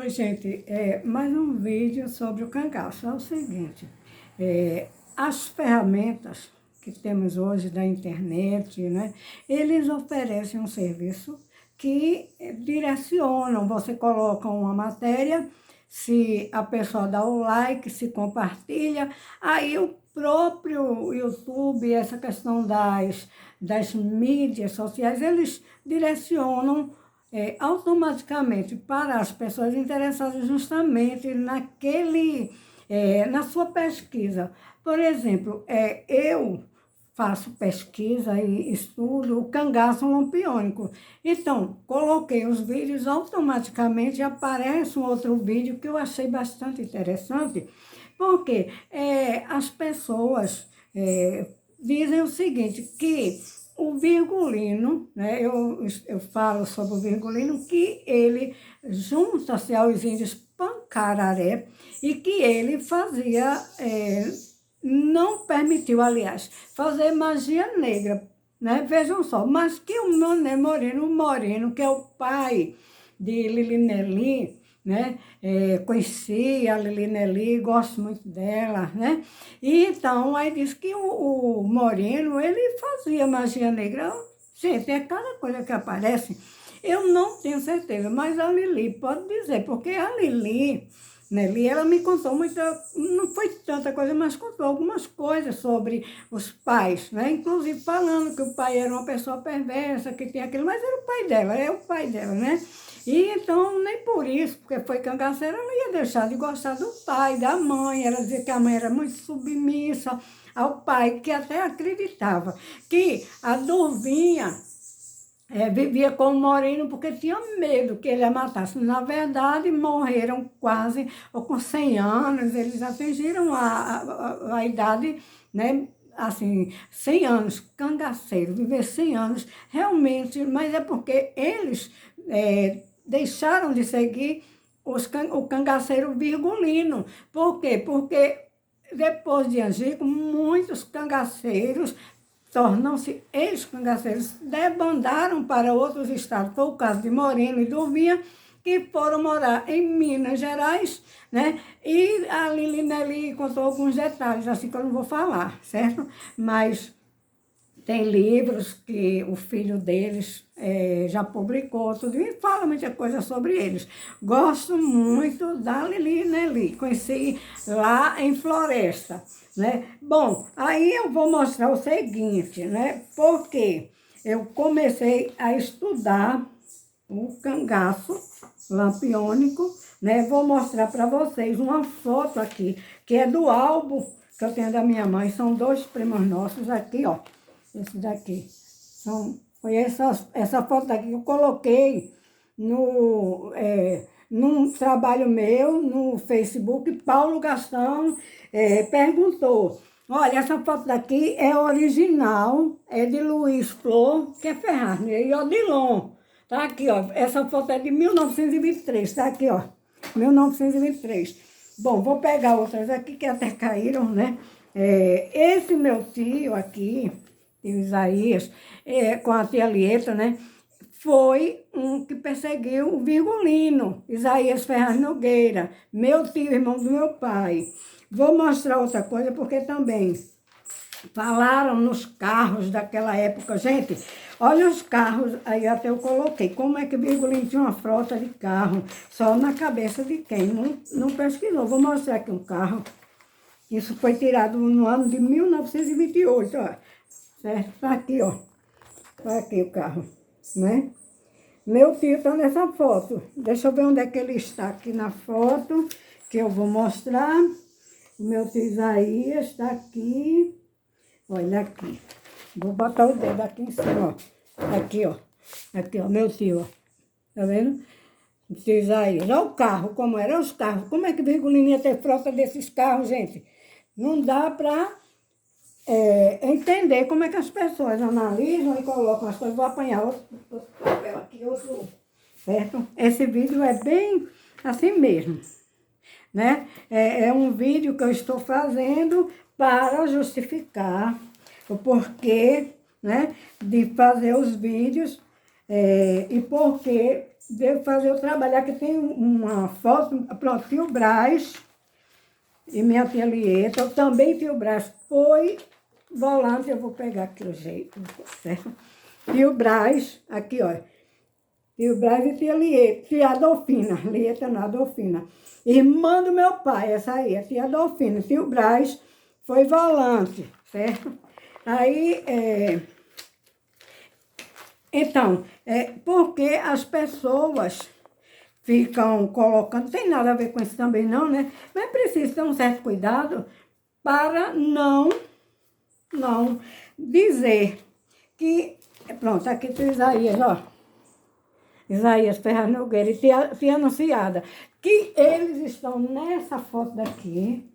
Oi, gente, mais um vídeo sobre o cangaço. É o seguinte, as ferramentas que temos hoje da internet, né, eles oferecem um serviço que direcionam, você coloca uma matéria, se a pessoa dá o like, se compartilha, aí o próprio YouTube, essa questão das mídias sociais, eles direcionam automaticamente para as pessoas interessadas justamente na sua pesquisa. Por exemplo, eu faço pesquisa e estudo o cangaço lampiônico. Então, coloquei os vídeos, automaticamente aparece um outro vídeo que eu achei bastante interessante, porque as pessoas dizem o seguinte, que o virgulino, né, eu falo sobre o virgulino, que ele junta-se aos índios Pancararé e que ele fazia, não permitiu, aliás, fazer magia negra, né? Vejam só, mas que o Mané Moreno, que é o pai de Lili Nelly, né? Conheci a Lili Nelly, gosto muito dela, né? E então, aí diz que o Moreno, ele fazia magia negra. Gente, é cada coisa que aparece, eu não tenho certeza, mas a Lili pode dizer, porque a Lili Nelly, ela me contou muita, não foi tanta coisa, mas contou algumas coisas sobre os pais, né? Inclusive falando que o pai era uma pessoa perversa, que tinha aquilo, mas era o pai dela, é o pai dela, né? E então, nem por isso, porque foi cangaceira, ela ia deixar de gostar do pai, da mãe. Ela dizia que a mãe era muito submissa ao pai, que até acreditava que a Durvinha vivia com o Moreno porque tinha medo que ele a matasse. Na verdade, morreram quase, ou com 100 anos, eles atingiram a idade, né? Assim, 100 anos, cangaceiro, viver 100 anos, realmente, mas é porque eles deixaram de seguir o cangaceiro virgulino. Por quê? Porque depois de Angico, muitos cangaceiros tornam-se ex-cangaceiros, debandaram para outros estados. Foi o caso de Moreno e Durvinha, que foram morar em Minas Gerais, né? E a Lili Nelly contou alguns detalhes, assim que eu não vou falar, certo? Mas tem livros que o filho deles já publicou, tudo, e fala muita coisa sobre eles. Gosto muito da Lili Nelly, conheci lá em Floresta, né? Bom, aí eu vou mostrar o seguinte, né? Porque eu comecei a estudar o cangaço lampiônico, né? Vou mostrar para vocês uma foto aqui, que é do álbum que eu tenho da minha mãe. São dois primos nossos aqui, ó. Esse daqui. Foi essa foto daqui que eu coloquei num trabalho meu no Facebook. Paulo Gastão perguntou, olha, essa foto daqui é original, é de Luiz Flor, que é Ferraz, né? E Odilon. Tá aqui, ó. Essa foto é de 1923, tá aqui, ó. 1923. Bom, vou pegar outras aqui que até caíram, né? Esse meu tio aqui, tio Isaías, com a tia Lieta, né? Foi um que perseguiu o Virgulino, Isaías Ferraz Nogueira, meu tio, irmão do meu pai. Vou mostrar outra coisa, porque também falaram nos carros daquela época. Gente, olha os carros, aí até eu coloquei, como é que Virgulino tinha uma frota de carro, só na cabeça de quem não pesquisou. Vou mostrar aqui um carro. Isso foi tirado no ano de 1928, ó. Certo? Tá aqui, ó. Tá aqui o carro, né? Meu tio está nessa foto. Deixa eu ver onde é que ele está aqui na foto, que eu vou mostrar. O meu tio Isaías está aqui. Olha aqui. Vou botar o dedo aqui em cima, ó. Aqui, ó. Aqui, ó, meu tio, ó. Tá vendo? O tio Isaías. Olha o carro, como eram os carros. Como é que Virgulino ia ter frota desses carros, gente? Não dá para entender como é que as pessoas analisam e colocam as coisas. Vou apanhar outro papel aqui, outro, certo? Esse vídeo é bem assim mesmo, né? É um vídeo que eu estou fazendo para justificar o porquê, né, de fazer os vídeos e porquê devo fazer o trabalho. Aqui tem uma foto, pronto, Tio Brás e minha tia Lieta. Também Tio Brás foi volante, eu vou pegar aqui o jeito, certo? Tio Brás, aqui, ó. Tio Brás e tia Lieta, tia Adolfina, Lieta não, Adolfina. Irmã do meu pai, essa aí, a tia Adolfina. Tio Brás foi volante, certo? Aí, então, porque as pessoas ficam colocando, não tem nada a ver com isso também não, né? Mas precisa ter um certo cuidado para não dizer que, pronto, aqui tem Isaías, ó. Isaías Ferraz Nogueira e tia Anunciada, que eles estão nessa foto daqui,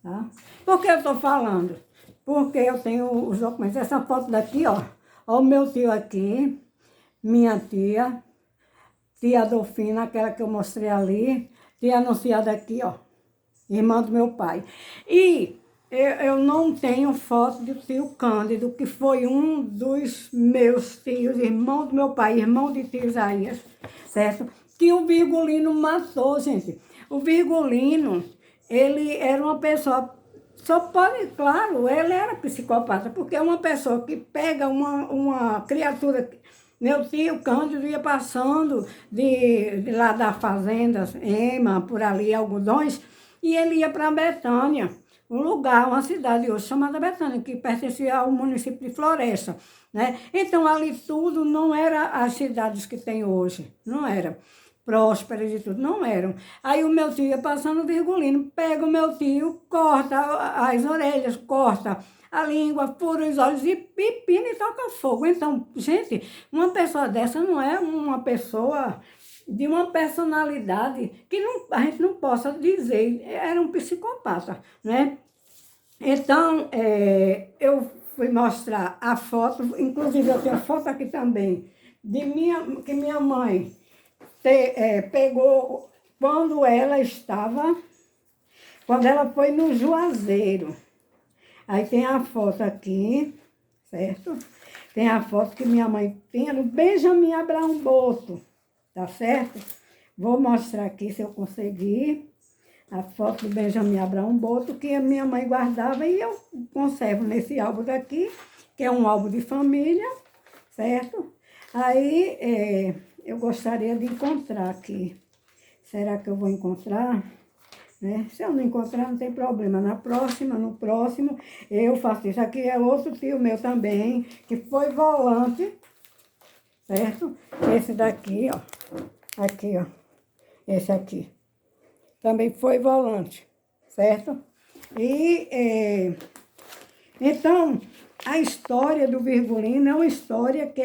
tá? Por que eu estou falando? Porque eu tenho os documentos. Essa foto daqui, ó o meu tio aqui, minha tia Adolfina, aquela que eu mostrei ali, tia Anunciada aqui, ó, irmã do meu pai. E eu não tenho foto do tio Cândido, que foi um dos meus tios, irmão do meu pai, irmão de tio Isaías, certo? Que o Virgulino matou, gente. O Virgulino, ele era uma pessoa, só pode, claro, ele era psicopata, porque é uma pessoa que pega uma criatura. Meu tio Cândido ia passando de lá da fazenda, Ema, por ali, Algodões, e ele ia para Betânia, um lugar, uma cidade hoje chamada Betânia, que pertencia ao município de Floresta, né? Então, ali tudo não era as cidades que tem hoje, não era prósperas e tudo, não eram. Aí o meu tio ia passando Virgulino, pega o meu tio, corta as orelhas, corta a língua, fura os olhos e pipina e toca fogo. Então, gente, uma pessoa dessa não é uma pessoa de uma personalidade que a gente não possa dizer, era um psicopata, né? Então, eu fui mostrar a foto, inclusive eu tenho a foto aqui também, que minha mãe pegou quando ela foi no Juazeiro. Aí tem a foto aqui, certo? Tem a foto que minha mãe tinha no Benjamin Abraão Boto, tá certo? Vou mostrar aqui se eu conseguir a foto do Benjamin Abraão Boto, que a minha mãe guardava e eu conservo nesse álbum daqui, que é um álbum de família, certo? Aí eu gostaria de encontrar aqui. Será que eu vou encontrar? Né? Se eu não encontrar, não tem problema. No próximo, eu faço isso. Aqui é outro tio meu também, que foi volante, certo? Esse daqui, ó. Aqui, ó. Esse aqui. Também foi volante, certo? E, então, a história do Virgulino é uma história que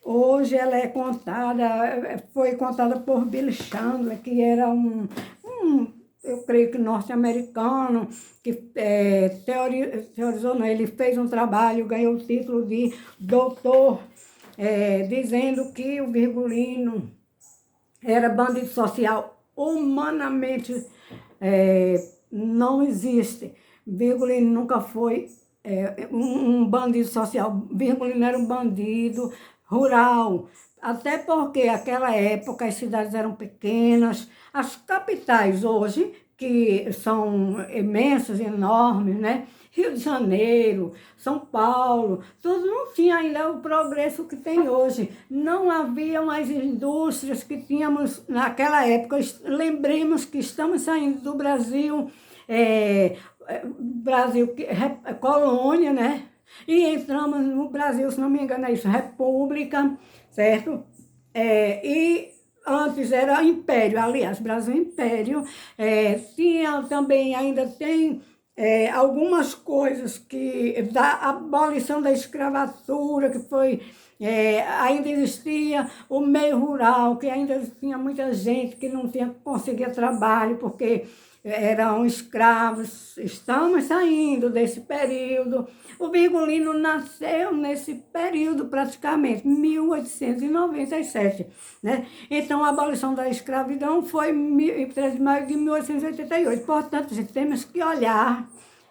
hoje ela é contada, foi contada por Bill Chandler, que era eu creio que norte-americano, que teorizou, não, ele fez um trabalho, ganhou o título de doutor, dizendo que o Virgulino era bandido social. Humanamente não existe. Virgulino nunca foi um bandido social. Virgulino era um bandido rural. Até porque naquela época as cidades eram pequenas. As capitais hoje, que são imensas, enormes, né? Rio de Janeiro, São Paulo, tudo não tinha ainda o progresso que tem hoje. Não haviam as indústrias que tínhamos naquela época. Lembremos que estamos saindo do Brasil, colônia, né? E entramos no Brasil, se não me engano, é isso, república, certo? E antes era império, aliás, Brasil Império. Tinha também, ainda tem algumas coisas da abolição da escravatura, que foi, ainda existia o meio rural, que ainda tinha muita gente que não conseguia trabalho, porque eram escravos. Estamos saindo desse período. O Virgulino nasceu nesse período, praticamente, 1897, né? Então, a abolição da escravidão foi em 13 de maio de 1888. Portanto, gente, temos que olhar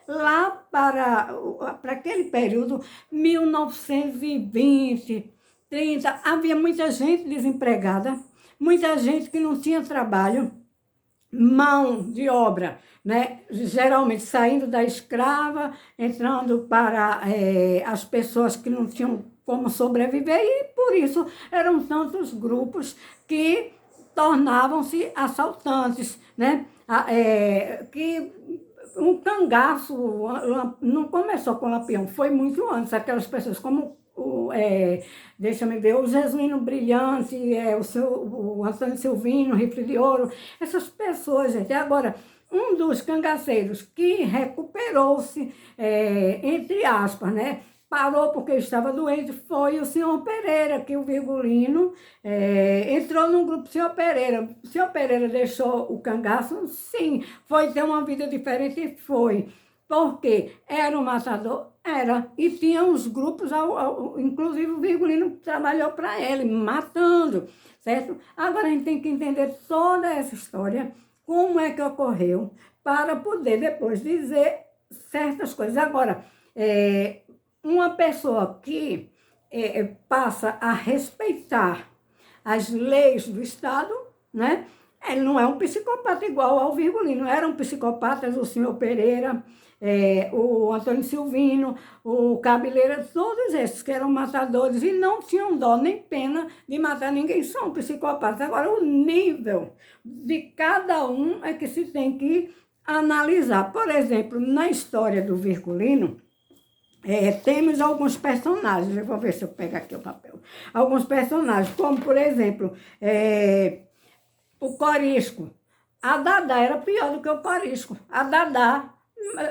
lá para aquele período, 1920, 30, havia muita gente desempregada, muita gente que não tinha trabalho, mão de obra, né? Geralmente saindo da escrava, entrando para as pessoas que não tinham como sobreviver, e por isso eram tantos grupos que tornavam-se assaltantes, né? Que um cangaço não começou com Lampião, foi muito antes, aquelas pessoas como deixa-me ver, o Jesuíno Brilhante, o Antônio Silvino, Rifle de Ouro, essas pessoas, gente. Agora, um dos cangaceiros que recuperou-se, entre aspas, né? Parou porque estava doente, foi o senhor Pereira, que o Virgulino entrou no grupo senhor Pereira. O senhor Pereira deixou o cangaço? Sim, foi ter uma vida diferente, foi. Porque era um matador? Era. E tinha uns grupos, inclusive o Virgulino trabalhou para ele, matando, certo? Agora a gente tem que entender toda essa história, como é que ocorreu, para poder depois dizer certas coisas. Agora, uma pessoa que passa a respeitar as leis do Estado, né? Ele não é um psicopata igual ao Virgulino. Eram psicopatas o senhor Pereira, o Antônio Silvino, o Cabeleira, todos esses que eram matadores e não tinham dó nem pena de matar ninguém, são psicopatas. Agora, o nível de cada um é que se tem que analisar. Por exemplo, na história do Virgulino, temos alguns personagens, eu vou ver se eu pego aqui o papel. Alguns personagens, como por exemplo, o Corisco. A Dadá era pior do que o Corisco. A Dadá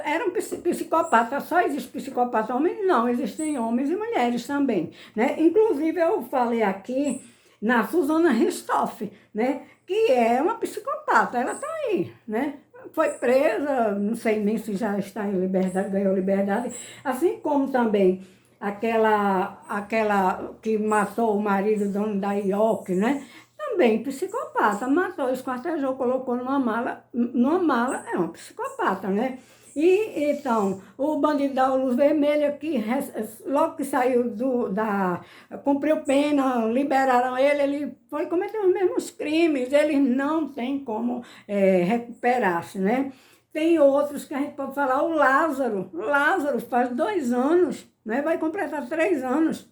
era um psicopata, só existe psicopata homem? Não, existem homens e mulheres também, né? Inclusive eu falei aqui na Suzana Ristoff, né? Que é uma psicopata, ela tá aí, né? Foi presa, não sei nem se já está em liberdade, ganhou liberdade, assim como também aquela que matou o marido dono da IOC, né? Também psicopata, matou, esquartejou, colocou numa mala, é uma psicopata, né? E então, o bandido da Luz Vermelha, que logo que saiu cumpriu pena, liberaram ele foi cometer os mesmos crimes, ele não tem como recuperar-se, né? Tem outros que a gente pode falar, o Lázaro. O Lázaro faz 2 anos, né? Vai completar 3 anos,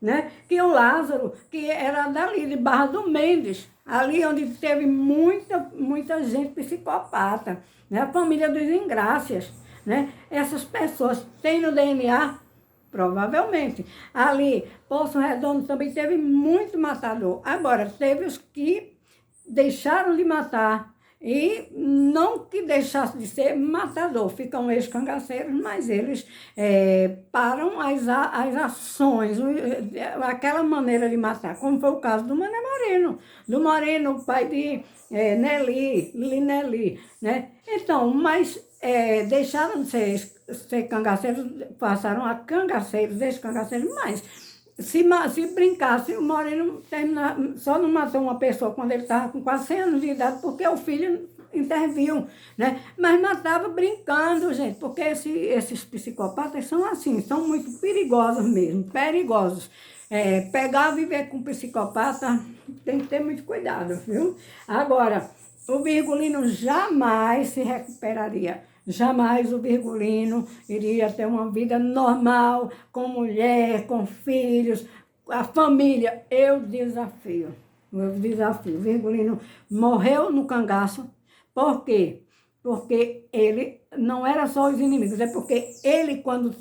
né? Que o Lázaro, que era dali, de Barra do Mendes, ali onde teve muita gente psicopata, né? A família dos Ingrácias, né? Essas pessoas têm no DNA, provavelmente. Ali, Poço Redondo também teve muito matador. Agora, teve os que deixaram de matar, e não que deixasse de ser matador, ficam ex-cangaceiros, mas eles param as ações, aquela maneira de matar, como foi o caso do Mané Moreno. Do Moreno, o pai de Linelli, né? Então, mas deixaram de ser cangaceiros, passaram a cangaceiros, ex-cangaceiros, mas se brincasse, o Moreno só não matou uma pessoa quando ele estava com quase 100 anos de idade, porque o filho interviu, né? Mas matava brincando, gente, porque esses psicopatas são assim, são muito perigosos mesmo, perigosos. Pegar e viver com um psicopata tem que ter muito cuidado, viu? Agora, o Virgulino jamais se recuperaria. Jamais o Virgulino iria ter uma vida normal, com mulher, com filhos, a família. Eu desafio. O Virgulino morreu no cangaço. Por quê? Porque ele não era só os inimigos, é porque ele, quando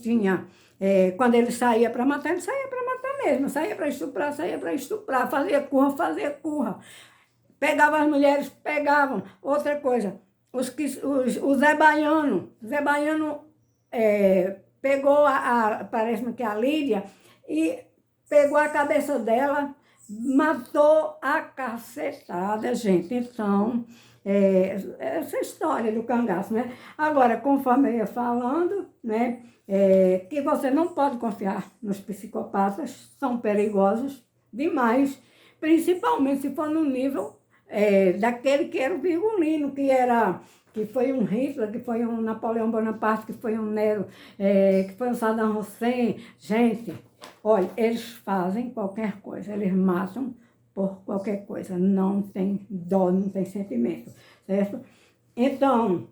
ele saía para matar, ele saía para matar mesmo, saía para estuprar, fazia curra. Pegava as mulheres, pegavam. Outra coisa, o Zé Baiano pegou, parece-me que a Lídia, e pegou a cabeça dela, matou a cacetada, gente. Então, essa história do cangaço, né? Agora, conforme eu ia falando, né? Que você não pode confiar nos psicopatas, são perigosos demais, principalmente se for no nível daquele que era o Virgulino, que foi um Hitler, que foi um Napoleão Bonaparte, que foi um Nero, que foi um Saddam Hussein. Gente, Olha, eles fazem qualquer coisa, eles matam por qualquer coisa, não tem dó, não tem sentimento, certo? Então,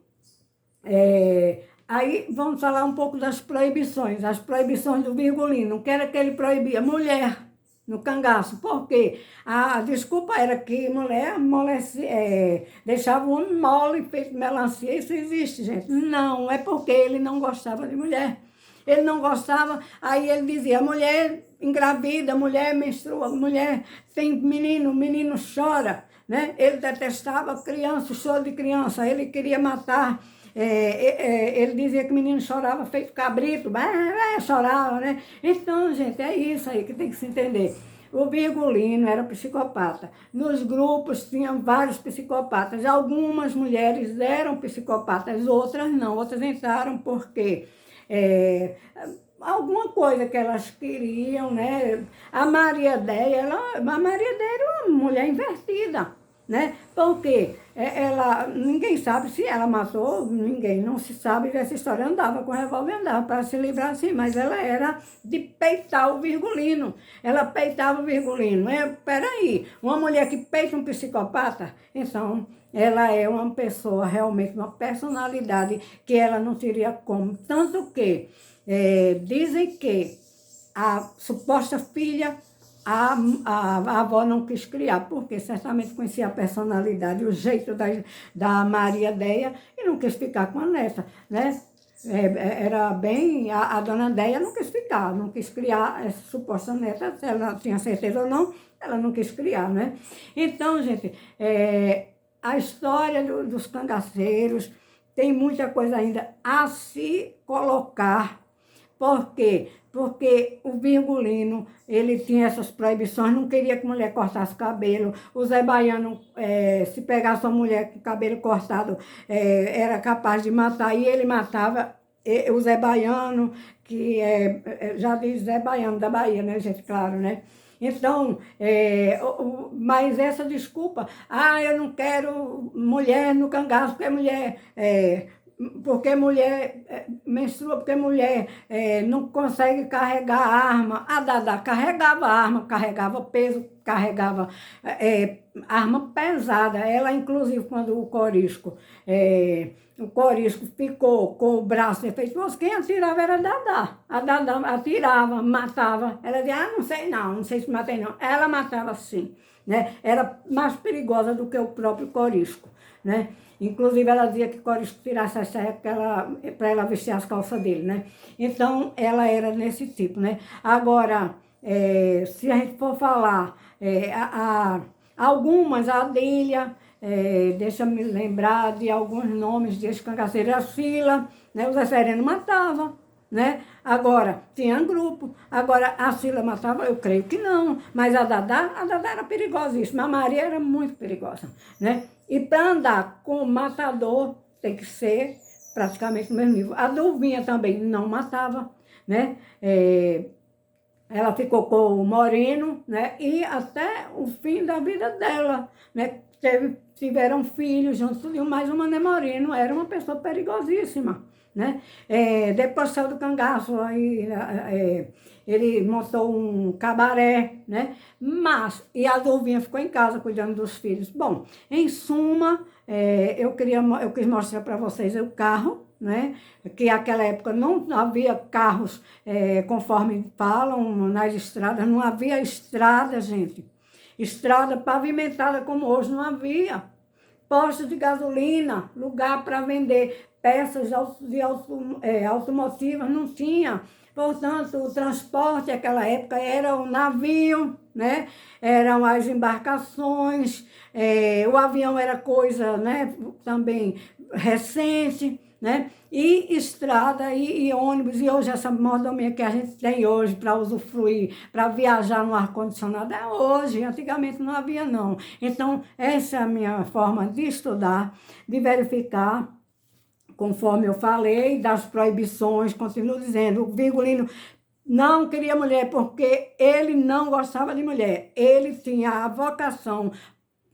aí vamos falar um pouco das proibições, as proibições do Virgulino. O que era que ele proibia? Mulher no cangaço. Por quê? A desculpa era que mulher deixava o homem mole, feito melancia. Isso existe, gente. Não, é porque ele não gostava de mulher. Ele não gostava, aí ele dizia, mulher engravida, mulher menstrua, mulher tem menino, o menino chora, né? Ele detestava criança, o choro de criança, ele queria matar. Ele dizia que o menino chorava feito cabrito, chorava, né? Então, gente, é isso aí que tem que se entender. O Virgulino era psicopata. Nos grupos tinham vários psicopatas. Algumas mulheres eram psicopatas, outras não. Outras entraram porque alguma coisa que elas queriam, né? A Maria Déia era uma mulher invertida, né? Porque ninguém sabe se ela matou, ninguém, não se sabe dessa história. Andava com revólver, andava para se livrar assim, mas ela era de peitar o Virgulino. Ela peitava o Virgulino. Peraí, uma mulher que peita um psicopata, então ela é uma pessoa, realmente uma personalidade que ela não teria como. Tanto que dizem que a suposta filha, a avó não quis criar, porque certamente conhecia a personalidade, o jeito da Maria Déia e não quis ficar com a neta, né? Era bem, a dona Déia não quis ficar, não quis criar essa suposta neta, se ela tinha certeza ou não, ela não quis criar, né? Então, gente, a história dos cangaceiros tem muita coisa ainda a se colocar. Por quê? Porque o Virgulino, ele tinha essas proibições, não queria que a mulher cortasse o cabelo. O Zé Baiano, se pegasse uma mulher com o cabelo cortado, era capaz de matar, e ele matava. O Zé Baiano, que já diz Zé Baiano da Bahia, né, gente? Claro, né? Então, mas essa desculpa, eu não quero mulher no cangaço, porque mulher menstrua, porque mulher não consegue carregar arma. A Dadá carregava arma, carregava peso, carregava arma pesada. Ela, inclusive, quando o Corisco ficou com o braço defeituoso, quem atirava era a Dadá. A Dadá atirava, matava. Ela dizia, não sei se matei não. Ela matava sim, né? Era mais perigosa do que o próprio Corisco, né? Inclusive, ela dizia que Corisco tirasse a saia para ela vestir as calças dele, né? Então, ela era nesse tipo, né? Agora, se a gente for falar, algumas, a Adília, deixa-me lembrar de alguns nomes desse cangaceiro, a Sila, né? O Zé Sereno matava, né? Agora, tinha grupo. Agora, a Sila matava? Eu creio que não. Mas a Dadá era perigosíssima. A Maria era muito perigosa, né? E para andar com o matador, tem que ser praticamente no mesmo nível. A Duvinha também não matava, né? Ela ficou com o Moreno, né? E até o fim da vida dela, né? Tiveram filhos juntos, mas o Mané Moreno era uma pessoa perigosíssima, né? Depois saiu do cangaço, aí ele montou um cabaré, né? E a Duvinha ficou em casa cuidando dos filhos. Bom, em suma, eu quis mostrar para vocês o carro, né? Que naquela época não havia carros, conforme falam, nas estradas, não havia estrada, gente. Estrada pavimentada como hoje não havia. Postos de gasolina, lugar para vender peças automotivas, não tinha. Portanto, o transporte naquela época era o navio, né? Eram as embarcações, o avião era coisa, né, também recente, né? E estrada e ônibus, e hoje essa mordomia que a gente tem hoje para usufruir, para viajar no ar-condicionado, é hoje, antigamente não havia não. Então, essa é a minha forma de estudar, de verificar, conforme eu falei, das proibições, continuo dizendo, o Virgulino não queria mulher porque ele não gostava de mulher, ele tinha a vocação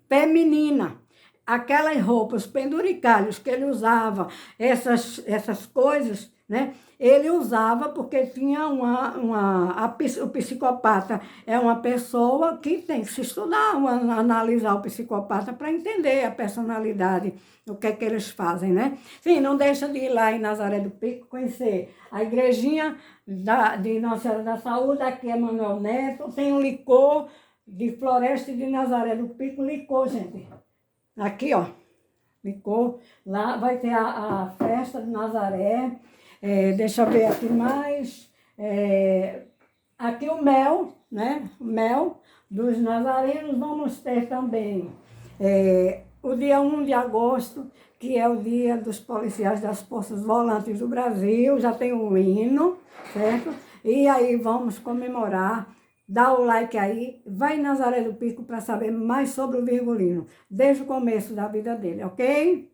feminina. Aquelas roupas, penduricalhos que ele usava, essas coisas, né? Ele usava porque tinha o psicopata é uma pessoa que tem que se estudar, analisar o psicopata para entender a personalidade, o que é que eles fazem, né? Sim, não deixa de ir lá em Nazaré do Pico, conhecer a igrejinha de Nossa Senhora da Saúde, aqui é Manuel Neto, tem um licor de Floresta e de Nazaré do Pico, licor, gente. Aqui, ó, licor, lá vai ter a festa de Nazaré. Deixa eu ver aqui mais. Aqui o mel, né? O mel dos nazarenos. Vamos ter também o dia 1 de agosto, que é o dia dos policiais das Forças Volantes do Brasil. Já tem um hino, certo? E aí vamos comemorar. Dá o like aí, vai em Nazaré do Pico para saber mais sobre o Virgulino, desde o começo da vida dele, ok?